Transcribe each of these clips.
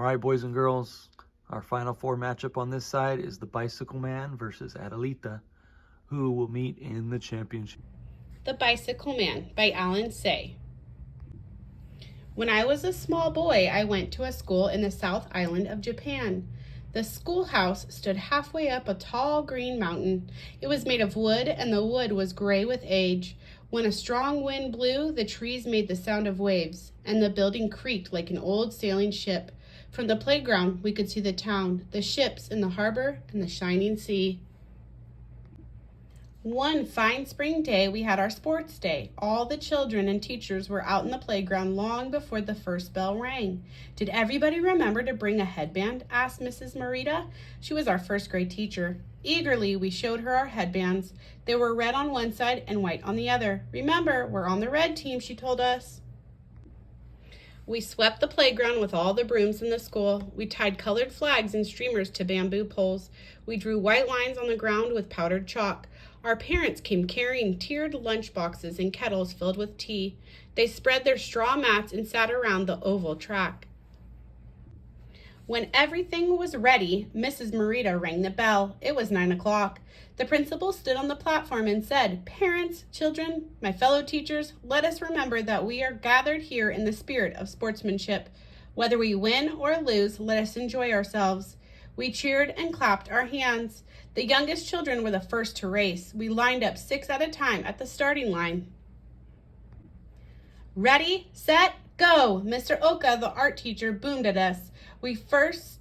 All right, boys and girls, our Final Four matchup on this side is the Bicycle Man versus Adelita, who will meet in the championship. The Bicycle Man by Alan Say. When I was a small boy, I went to a school in the South Island of Japan. The schoolhouse stood halfway up a tall green mountain. It was made of wood, and the wood was gray with age. When a strong wind blew, the trees made the sound of waves, and the building creaked like an old sailing ship. From the playground, we could see the town, the ships in the harbor, and the shining sea. One fine spring day, we had our sports day. All the children and teachers were out in the playground long before the first bell rang. Did everybody remember to bring a headband? Asked Mrs. Morita. She was our first grade teacher. Eagerly, we showed her our headbands. They were red on one side and white on the other. Remember, we're on the red team, she told us. We swept the playground with all the brooms in the school. We tied colored flags and streamers to bamboo poles. We drew white lines on the ground with powdered chalk. Our parents came carrying tiered lunch boxes and kettles filled with tea. They spread their straw mats and sat around the oval track. When everything was ready, Mrs. Morita rang the bell. It was 9 o'clock. The principal stood on the platform and said, "Parents, children, my fellow teachers, let us remember that we are gathered here in the spirit of sportsmanship. Whether we win or lose, let us enjoy ourselves." We cheered and clapped our hands. The youngest children were the first to race. We lined up 6 at a time at the starting line. "Ready, set, go!" Mr. Oka, the art teacher, boomed at us. We first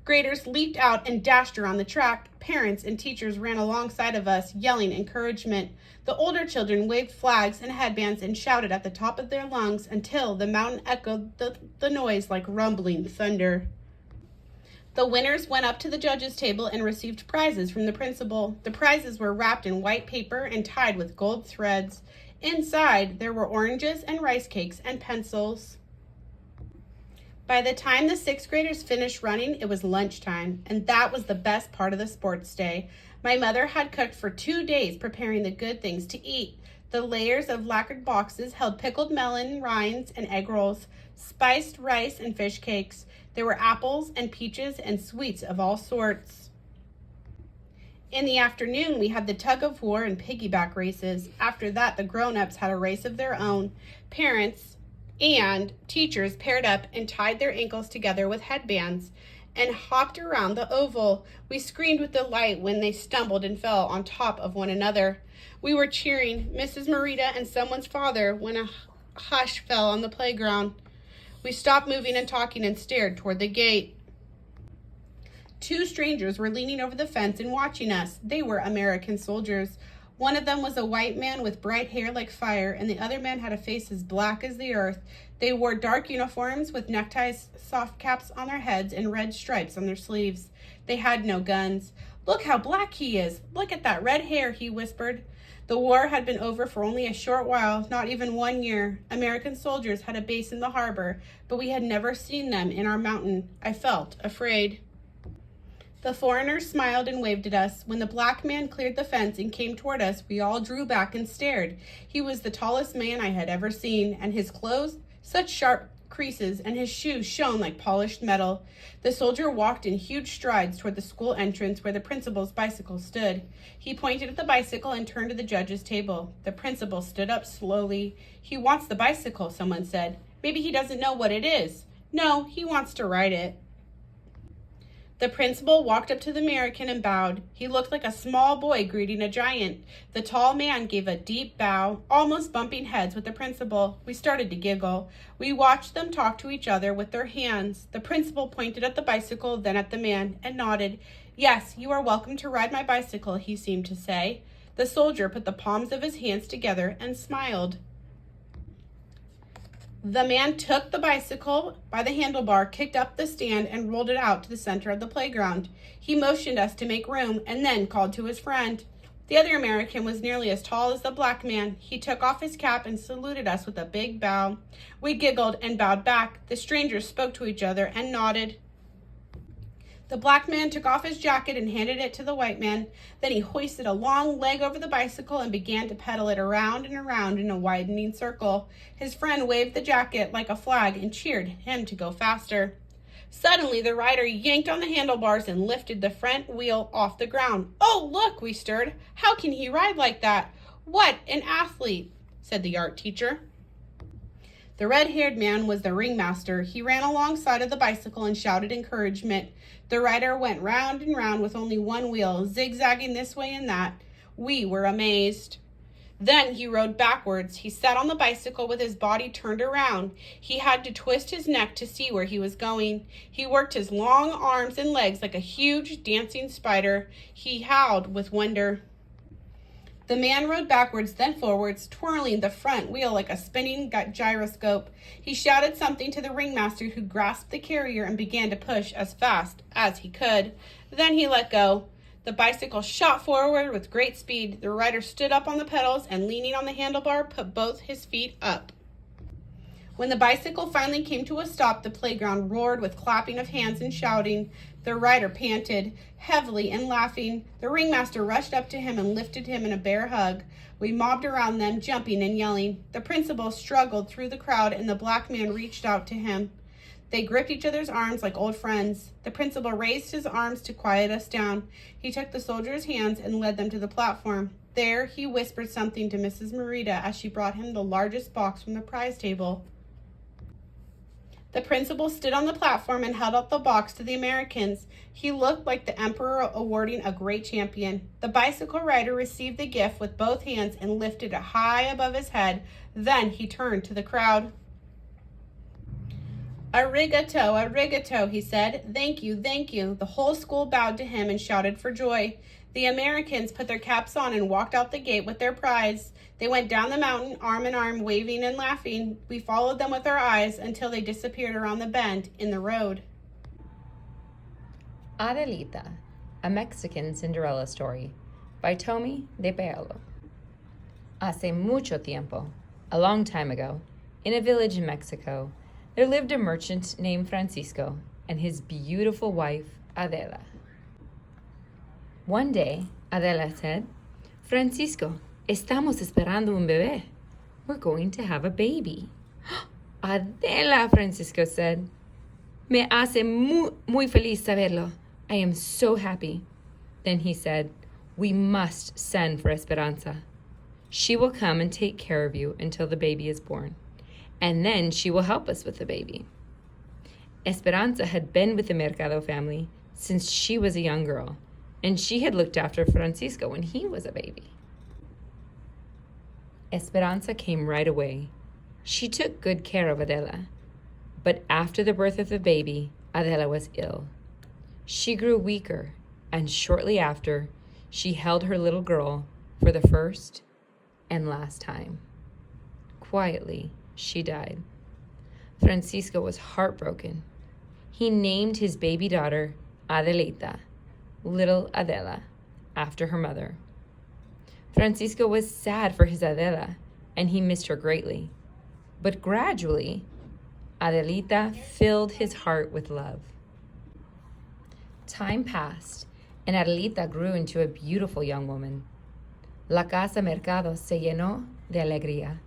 graders leaped out and dashed around the track. Parents and teachers ran alongside of us, yelling encouragement. The older children waved flags and headbands and shouted at the top of their lungs until the mountain echoed the noise like rumbling thunder. The winners went up to the judges' table and received prizes from the principal. The prizes were wrapped in white paper and tied with gold threads. Inside, there were oranges and rice cakes and pencils. By the time the 6th graders finished running, it was lunchtime, and that was the best part of the sports day. My mother had cooked for 2 days, preparing the good things to eat. The layers of lacquered boxes held pickled melon rinds and egg rolls, spiced rice and fish cakes. There were apples and peaches and sweets of all sorts. In the afternoon, we had the tug of war and piggyback races. After that, the grown-ups had a race of their own. Parents and teachers paired up and tied their ankles together with headbands and hopped around the oval. We screamed with delight when they stumbled and fell on top of one another. We were cheering Mrs. Morita and someone's father when a hush fell on the playground. We stopped moving and talking and stared toward the gate. 2 strangers were leaning over the fence and watching us. They were American soldiers. One of them was a white man with bright hair like fire, and the other man had a face as black as the earth. They wore dark uniforms with neckties, soft caps on their heads, and red stripes on their sleeves. They had no guns. "Look how black he is! Look at that red hair," he whispered. The war had been over for only a short while, not even 1 year. American soldiers had a base in the harbor, but we had never seen them in our mountain. I felt afraid. The foreigners smiled and waved at us. When the black man cleared the fence and came toward us, we all drew back and stared. He was the tallest man I had ever seen, and his clothes, such sharp creases, and his shoes shone like polished metal. The soldier walked in huge strides toward the school entrance where the principal's bicycle stood. He pointed at the bicycle and turned to the judge's table. The principal stood up slowly. "He wants the bicycle," someone said. "Maybe he doesn't know what it is." "No, he wants to ride it." The principal walked up to the American and bowed. He looked like a small boy greeting a giant. The tall man gave a deep bow, almost bumping heads with the principal. We started to giggle. We watched them talk to each other with their hands. The principal pointed at the bicycle, then at the man, and nodded. "Yes, you are welcome to ride my bicycle," he seemed to say. The soldier put the palms of his hands together and smiled. The man took the bicycle by the handlebar, kicked up the stand, and rolled it out to the center of the playground. He motioned us to make room and then called to his friend. The other American was nearly as tall as the black man. He took off his cap and saluted us with a big bow. We giggled and bowed back. The strangers spoke to each other and nodded. The black man took off his jacket and handed it to the white man. Then he hoisted a long leg over the bicycle and began to pedal it around and around in a widening circle. His friend waved the jacket like a flag and cheered him to go faster. Suddenly, the rider yanked on the handlebars and lifted the front wheel off the ground. "Oh, look," we stirred. "How can he ride like that? What an athlete," said the art teacher. The red-haired man was the ringmaster. He ran alongside of the bicycle and shouted encouragement. The rider went round and round with only one wheel, zigzagging this way and that. We were amazed. Then he rode backwards. He sat on the bicycle with his body turned around. He had to twist his neck to see where he was going. He worked his long arms and legs like a huge dancing spider. He howled with wonder. The man rode backwards, then forwards, twirling the front wheel like a spinning gyroscope. He shouted something to the ringmaster, who grasped the carrier and began to push as fast as he could. Then he let go. The bicycle shot forward with great speed. The rider stood up on the pedals and, leaning on the handlebar, put both his feet up. When the bicycle finally came to a stop, the playground roared with clapping of hands and shouting. The rider panted heavily and laughing. The ringmaster rushed up to him and lifted him in a bear hug. We mobbed around them, jumping and yelling. The principal struggled through the crowd, and the black man reached out to him. They gripped each other's arms like old friends. The principal raised his arms to quiet us down. He took the soldiers' hands and led them to the platform. There, he whispered something to Mrs. Merida as she brought him the largest box from the prize table. The principal stood on the platform and held out the box to the Americans. He looked like the emperor awarding a great champion. The bicycle rider received the gift with both hands and lifted it high above his head. Then he turned to the crowd. "Arigato, he said. Thank you, thank you." The whole school bowed to him and shouted for joy. The Americans put their caps on and walked out the gate with their prize. They went down the mountain, arm in arm, waving and laughing. We followed them with our eyes until they disappeared around the bend in the road. Adelita, a Mexican Cinderella story by Tommy de Paolo. Hace mucho tiempo, a long time ago, in a village in Mexico, there lived a merchant named Francisco and his beautiful wife, Adela. One day, Adela said, "Francisco, estamos esperando un bebé. We're going to have a baby." "Adela," Francisco said, "me hace muy feliz saberlo. I am so happy." Then he said, "We must send for Esperanza. She will come and take care of you until the baby is born, and then she will help us with the baby." Esperanza had been with the Mercado family since she was a young girl, and she had looked after Francisco when he was a baby. Esperanza came right away. She took good care of Adela, but after the birth of the baby, Adela was ill. She grew weaker, and shortly after, she held her little girl for the first and last time. Quietly, she died. Francisco was heartbroken. He named his baby daughter Adelita, little Adela, after her mother. Francisco was sad for his Adela, and he missed her greatly. But gradually, Adelita filled his heart with love. Time passed, and Adelita grew into a beautiful young woman. La Casa Mercado se llenó de alegría.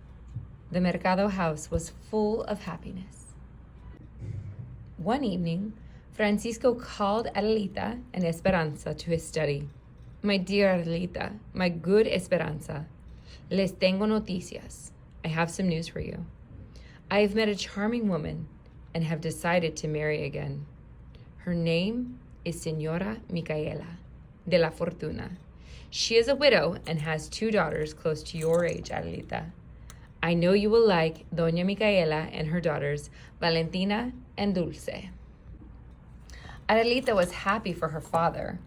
The Mercado house was full of happiness. One evening, Francisco called Adelita and Esperanza to his study. "My dear Adelita, my good Esperanza, les tengo noticias. I have some news for you. I have met a charming woman and have decided to marry again. Her name is Señora Micaela de la Fortuna. She is a widow and has 2 daughters close to your age, Adelita. I know you will like Doña Micaela and her daughters, Valentina and Dulce." Adelita was happy for her father.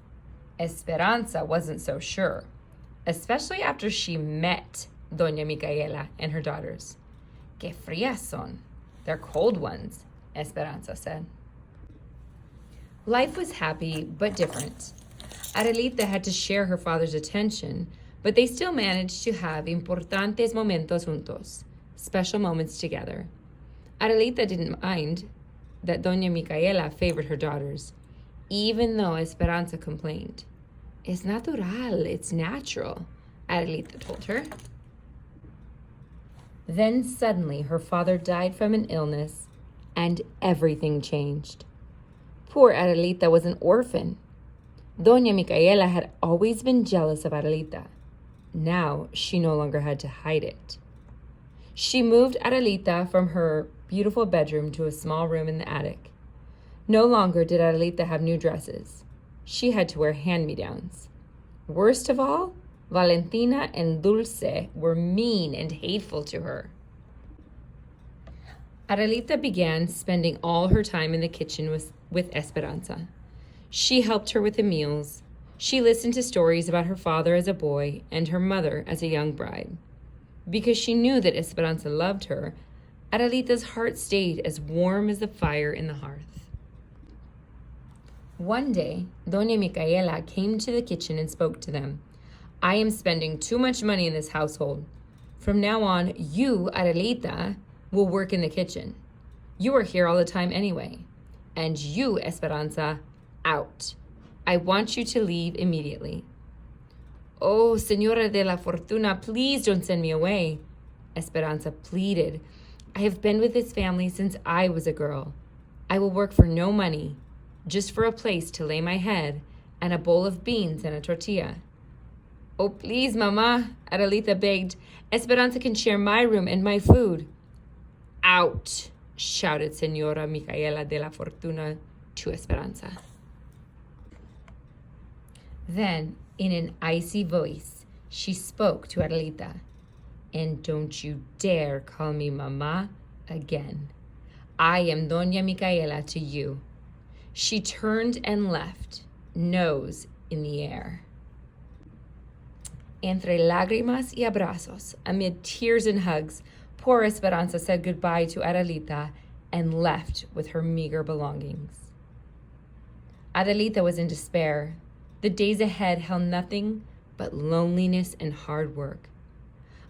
Esperanza wasn't so sure, especially after she met Doña Micaela and her daughters. "Que frías son. They're cold ones," Esperanza said. Life was happy but different. Adelita had to share her father's attention, but they still managed to have importantes momentos juntos, special moments together. Adelita didn't mind that Doña Micaela favored her daughters, even though Esperanza complained. "Es natural, it's natural," Adelita told her. Then suddenly her father died from an illness, and everything changed. Poor Adelita was an orphan. Doña Micaela had always been jealous of Adelita. Now she no longer had to hide it. She moved Adelita from her beautiful bedroom to a small room in the attic. No longer did Adelita have new dresses. She had to wear hand-me-downs. Worst of all, Valentina and Dulce were mean and hateful to her. Adelita began spending all her time in the kitchen with Esperanza. She helped her with the meals. She listened to stories about her father as a boy and her mother as a young bride. Because she knew that Esperanza loved her, Adelita's heart stayed as warm as the fire in the hearth. One day, Doña Micaela came to the kitchen and spoke to them. I am spending too much money in this household. From now on, you, Adelita, will work in the kitchen. You are here all the time anyway. And you, Esperanza, out. I want you to leave immediately. Oh, Señora de la Fortuna, please don't send me away. Esperanza pleaded. I have been with this family since I was a girl. I will work for no money, just for a place to lay my head and a bowl of beans and a tortilla. Oh, please, Mama, Adelita begged. Esperanza can share my room and my food. Out, shouted Señora Micaela de la Fortuna to Esperanza. Then, in an icy voice, she spoke to Adelita. And don't you dare call me Mama again. I am Doña Micaela to you. She turned and left, nose in the air. Entre lágrimas y abrazos, amid tears and hugs, poor Esperanza said goodbye to Adelita and left with her meager belongings. Adelita was in despair. The days ahead held nothing but loneliness and hard work.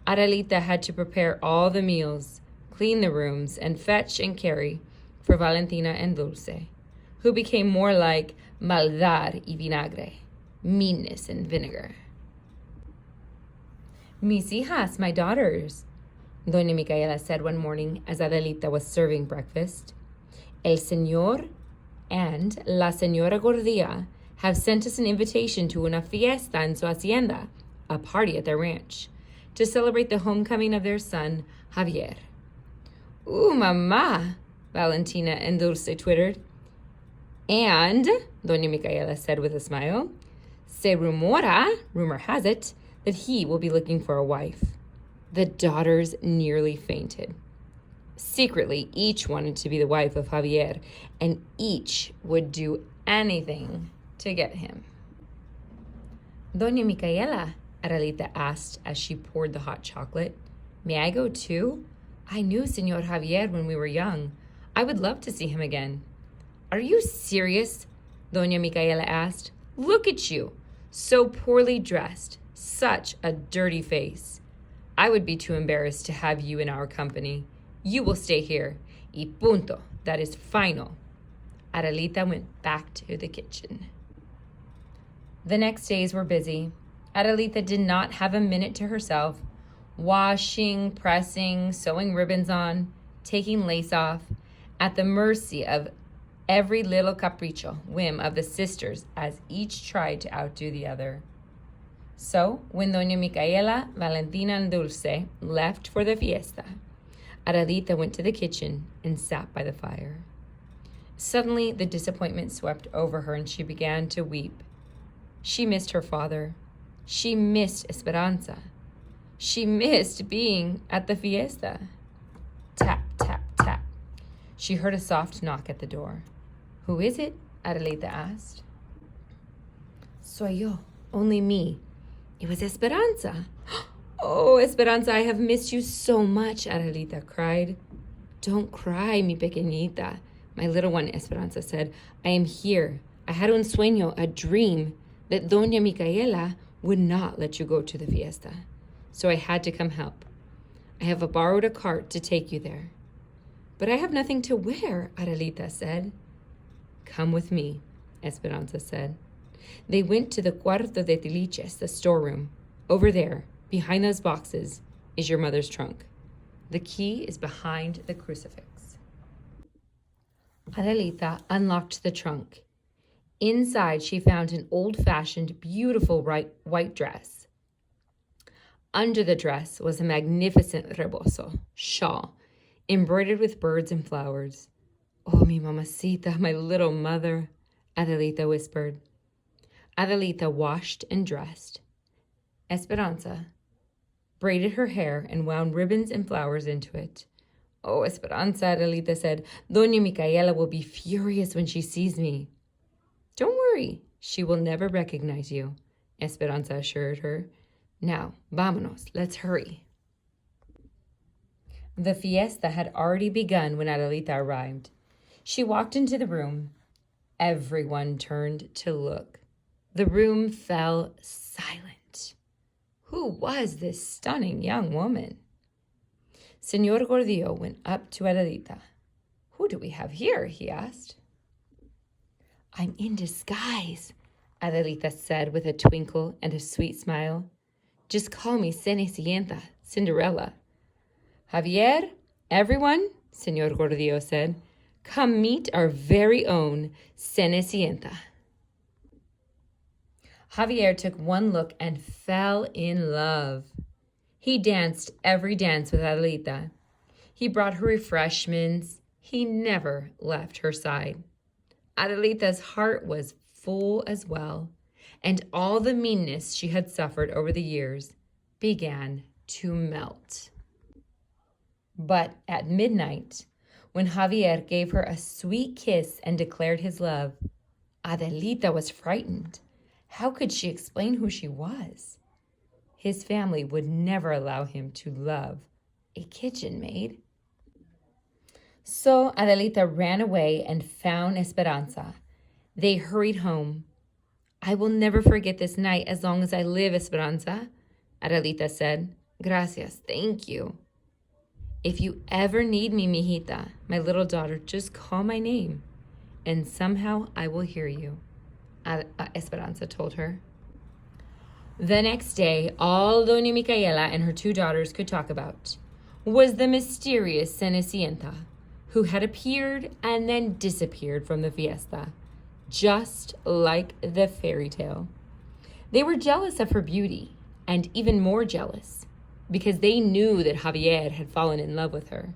Adelita had to prepare all the meals, clean the rooms, and fetch and carry for Valentina and Dulce, who became more like maldad y vinagre, meanness and vinegar. Mis hijas, my daughters, Doña Micaela said one morning as Adelita was serving breakfast. El Señor and La Señora Gordilla have sent us an invitation to una fiesta en su hacienda, a party at their ranch, to celebrate the homecoming of their son, Javier. Ooh, Mama, Valentina and Dulce twittered. And, Doña Micaela said with a smile, se rumora, rumor has it, that he will be looking for a wife. The daughters nearly fainted. Secretly, each wanted to be the wife of Javier, and each would do anything to get him. Doña Micaela, Adelita asked as she poured the hot chocolate, may I go too? I knew Señor Javier when we were young. I would love to see him again. Are you serious? Doña Micaela asked. Look at you, so poorly dressed, such a dirty face. I would be too embarrassed to have you in our company. You will stay here. Y punto. That is final. Adelita went back to the kitchen. The next days were busy. Adelita did not have a minute to herself, washing, pressing, sewing ribbons on, taking lace off, at the mercy of every little capricho, whim of the sisters as each tried to outdo the other. So, when Doña Micaela, Valentina, and Dulce left for the fiesta, Adelita went to the kitchen and sat by the fire. Suddenly, the disappointment swept over her and she began to weep. She missed her father. She missed Esperanza. She missed being at the fiesta. Tap, tap, tap. She heard a soft knock at the door. Who is it? Adelita asked. Soy yo, only me. It was Esperanza. Oh, Esperanza, I have missed you so much, Adelita cried. Don't cry, mi pequeñita. My little one, Esperanza said. I am here. I had un sueño, a dream, that Doña Micaela would not let you go to the fiesta. So I had to come help. I have borrowed a cart to take you there. But I have nothing to wear, Adelita said. Come with me, Esperanza said. They went to the Cuarto de Tiliches, the storeroom. Over there, behind those boxes, is your mother's trunk. The key is behind the crucifix. Adelita unlocked the trunk. Inside, she found an old-fashioned, beautiful white dress. Under the dress was a magnificent rebozo, shawl, embroidered with birds and flowers. "Oh, mi mamacita, my little mother," Adelita whispered. Adelita washed and dressed. Esperanza braided her hair and wound ribbons and flowers into it. "Oh, Esperanza," Adelita said, "Doña Micaela will be furious when she sees me." "Don't worry, she will never recognize you," Esperanza assured her. "Now, vámonos, let's hurry." The fiesta had already begun when Adelita arrived. She walked into the room. Everyone turned to look. The room fell silent. Who was this stunning young woman? Señor Gordillo went up to Adelita. "Who do we have here?" he asked. "I'm in disguise," Adelita said with a twinkle and a sweet smile. "Just call me Cenicienta, Cinderella." "Javier, everyone," Señor Gordillo said, "come meet our very own Cenicienta." Javier took one look and fell in love. He danced every dance with Adelita. He brought her refreshments. He never left her side. Adelita's heart was full as well, and all the meanness she had suffered over the years began to melt. But at midnight, when Javier gave her a sweet kiss and declared his love, Adelita was frightened. How could she explain who she was? His family would never allow him to love a kitchen maid. So Adelita ran away and found Esperanza. They hurried home. "I will never forget this night as long as I live, Esperanza," Adelita said. "Gracias, thank you." "If you ever need me, mijita, my little daughter, just call my name, and somehow I will hear you," Esperanza told her. The next day, all Doña Micaela and her two daughters could talk about was the mysterious Cenicienta, who had appeared and then disappeared from the fiesta, just like the fairy tale. They were jealous of her beauty, and even more jealous, because they knew that Javier had fallen in love with her.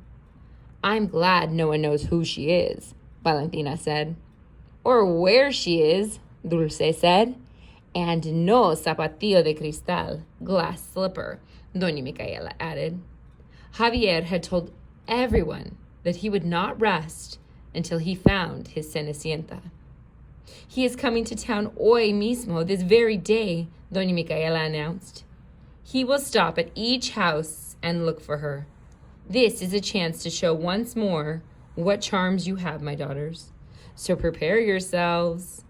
"I'm glad no one knows who she is," Valentina said. "Or where she is," Dulce said. "And no zapatillo de cristal, glass slipper," Doña Micaela added. Javier had told everyone that he would not rest until he found his Cenicienta. "He is coming to town hoy mismo, this very day," Doña Micaela announced. "He will stop at each house and look for her. This is a chance to show once more what charms you have, my daughters. So prepare yourselves.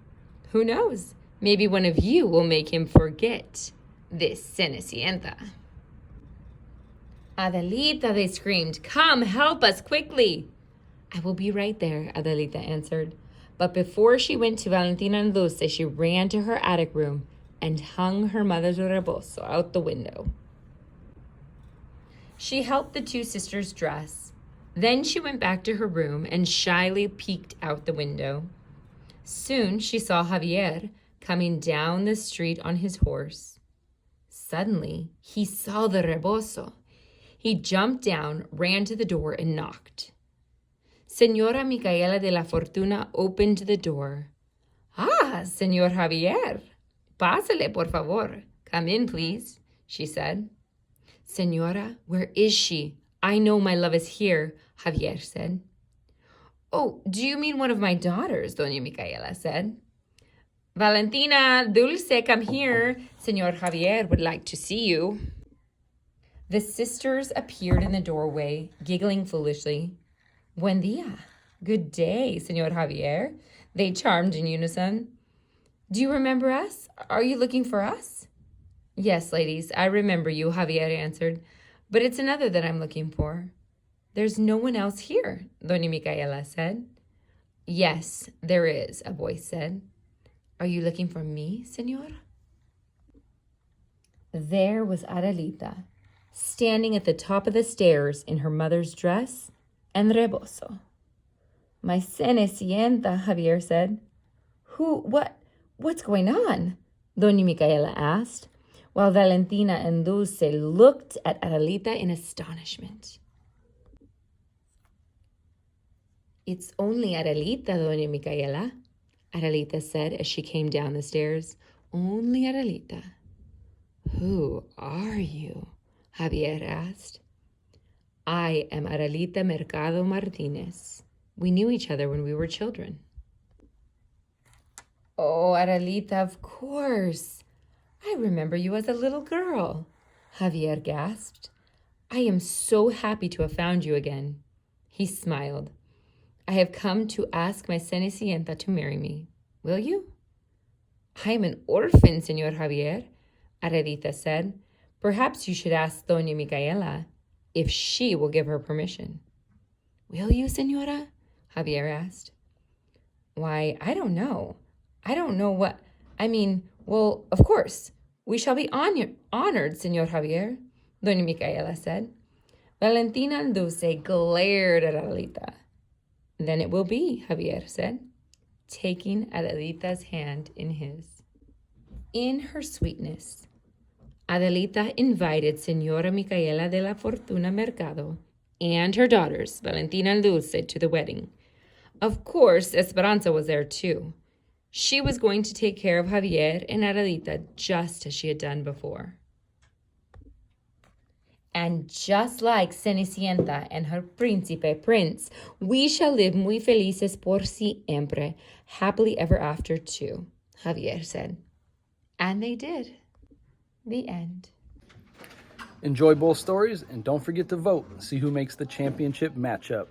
Who knows? Maybe one of you will make him forget this Cenicienta." "Adelita," they screamed, "come, help us quickly." "I will be right there," Adelita answered. But before she went to Valentina and Dulce, she ran to her attic room and hung her mother's rebozo out the window. She helped the two sisters dress. Then she went back to her room and shyly peeked out the window. Soon she saw Javier coming down the street on his horse. Suddenly, he saw the rebozo. He jumped down, ran to the door, and knocked. Señora Micaela de la Fortuna opened the door. "Ah, Señor Javier. Pásale, por favor. Come in, please," she said. "Señora, where is she? I know my love is here," Javier said. "Oh, do you mean one of my daughters?" Doña Micaela said. "Valentina, Dulce, come here. Señor Javier would like to see you." The sisters appeared in the doorway, giggling foolishly. "Buen día. Good day, Señor Javier," they charmed in unison. "Do you remember us? Are you looking for us?" "Yes, ladies, I remember you," Javier answered, "but it's another that I'm looking for." "There's no one else here," Doña Micaela said. "Yes, there is," a voice said. "Are you looking for me, Señor?" There was Adelita, standing at the top of the stairs in her mother's dress and rebozo. My Cenicienta, Javier said. What's going on? Doña Micaela asked, while Valentina and Dulce looked at Adelita in astonishment. It's only Adelita, Doña Micaela, Adelita said as she came down the stairs. Only Adelita. Who are you? Javier asked. I am Adelita Mercado Martinez. We knew each other when we were children. Oh, Adelita, of course. I remember you as a little girl, Javier gasped. I am so happy to have found you again. He smiled. I have come to ask my Cenicienta to marry me. Will you? I am an orphan, Señor Javier, Adelita said. Perhaps you should ask Doña Micaela if she will give her permission. Will you, Señora? Javier asked. Why, I don't know. I don't know what... well, of course. We shall be honored, Señor Javier, Doña Micaela said. Valentina and Dulce glared at Adelita. Then it will be, Javier said, taking Adelita's hand in his. In her sweetness, Adelita invited Señora Micaela de la Fortuna Mercado and her daughters, Valentina and Dulce, to the wedding. Of course, Esperanza was there too. She was going to take care of Javier and Adelita just as she had done before. And just like Cenicienta and her príncipe prince, we shall live muy felices por siempre, happily ever after too, Javier said. And they did. The end. Enjoy both stories and don't forget to vote and see who makes the championship matchup.